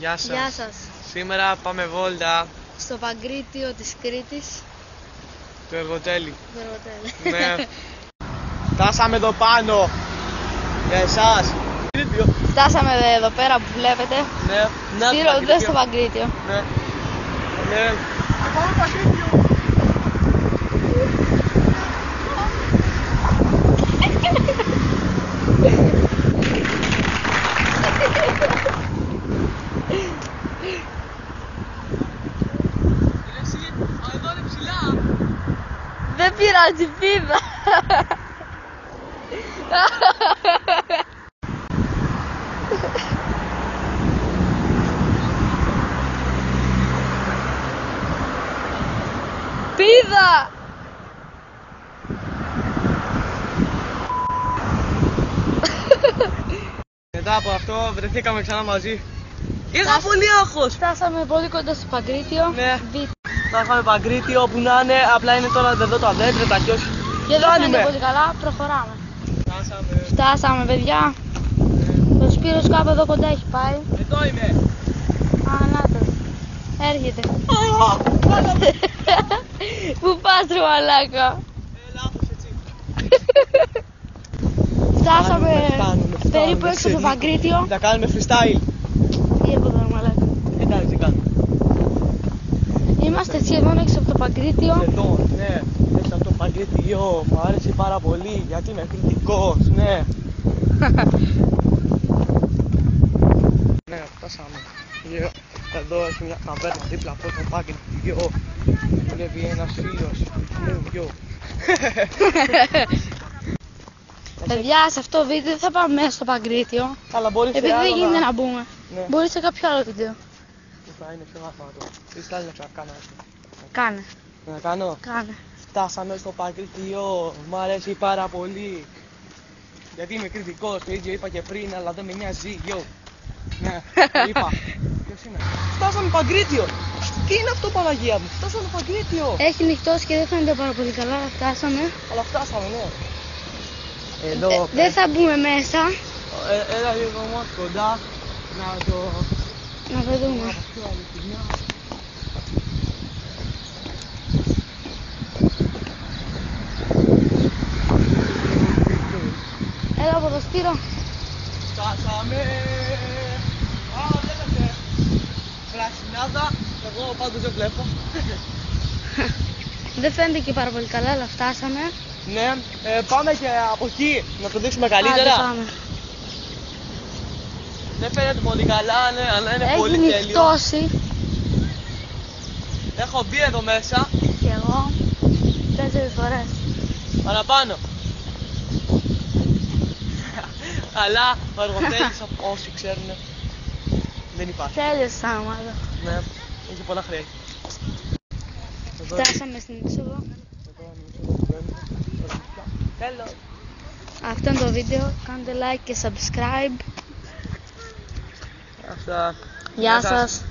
Γεια σας. Γεια σας. Σήμερα πάμε βόλτα Στο Παγκρίτιο της Κρήτης. του Εργοτέλη. Το Εργοτέλη. Ναι. Φτάσαμε εδώ πάνω. Για εσάς. Φτάσαμε εδώ πέρα που βλέπετε. Ναι. Να, Στη Ροδέ στο Παγκρίτιο. Ναι. Ναι. Πάμε Παγκρίτιο. Δεν πειράζει, πήδα. Πήδα. Μετά από αυτό βρεθήκαμε ξανά μαζί. Είχα πολύ άγχος. Φτάσαμε πολύ κοντά στο Παγκρίτιο. Ναι. Φτάσαμε Παγκρίτιο που να είναι, απλά είναι τώρα εδώ τα δέντρα, τα κιόσια. Και δεν φαίνεται πολύ καλά, προχωράμε. Φτάσαμε παιδιά. Ο Σπύρος κάπου εδώ κοντά έχει πάει. Εδώ είμαι. Α, να το. Έρχεται. Πού πας ρε μαλάκα. Λάθος έτσι. Φτάσαμε Φτάνουμε, περίπου έξω από το Παγκρίτιο. Θα κάνουμε freestyle. Τι έπαθα ρε μαλάκα. Εντάξει, τι κάνουμε. Είμαστε σχεδόν έξω από το Παγκρίτιο. Σχεδόν, ναι. Έξω από το Παγκρίτιο. Μου άρεσε πάρα πολύ γιατί είμαι κριτικός, ναι. Ναι, φτάσαμε. Εδώ έχει μια ταβέρνα δίπλα από το Παγκρίτιο. Βλέπει ένας φίλος. Ναι, γιο. Παιδιά, σε αυτό το βίντεο δεν θα πάμε μέσα στο Παγκρίτιο. Αλλά μπορείς σε Επειδή δεν άλλο γίνεται να μπούμε. Ναι. Μπορεί σε κάποιο άλλο βίντεο. Θα είναι πιο γαφάτο. Τι θέλει να ξανακάνω. Κάνε. Να κάνω. Κάνε. Φτάσαμε στο Παγκρίτιο. Μ' αρέσει πάρα πολύ. Γιατί είμαι κριτικός, το ίδιο είπα και πριν, αλλά δεν με νοιάζει. Γιο. Ναι, το είπα. Ποιος είναι. Φτάσαμε Παγκρίτιο. Τι είναι αυτό, Παναγία μου. Φτάσαμε Παγκρίτιο. Έχει νυχτώσει και δεν φαίνεται πάρα πολύ καλά. Φτάσαμε. Αλλά φτάσαμε, ναι. Εδώ. Δεν θα μπούμε μέσα. Έλα λίγο όμως κοντά. Να το. Να το δούμε. Πιο αληθινά. Έλα από το Σπύρο. Φτάσαμε. Α, βλέπετε. Πρασινάδα. Εγώ πάντως δεν βλέπω. Δεν φαίνεται και πάρα πολύ καλά, αλλά φτάσαμε. Ναι, πάμε και από εκεί να το δείξουμε Άντε, καλύτερα. πάμε. Δεν φαίνεται πολύ καλά, ναι, αλλά είναι πολύ Έχει τέλειο. νυχτώσει. Έχω μπει εδώ μέσα. Και εγώ 4 φορές. Παραπάνω. Αλλά ο Εργοτέλης, όσοι ξέρουν, δεν υπάρχει. Τέλειωσε σαν ομάδα. Ναι, έχει πολλά χρέη. Φτάσαμε στην είσοδο. Τέλος. Αυτό είναι το βίντεο. Κάντε like και subscribe. Αυτά. Γεια σας.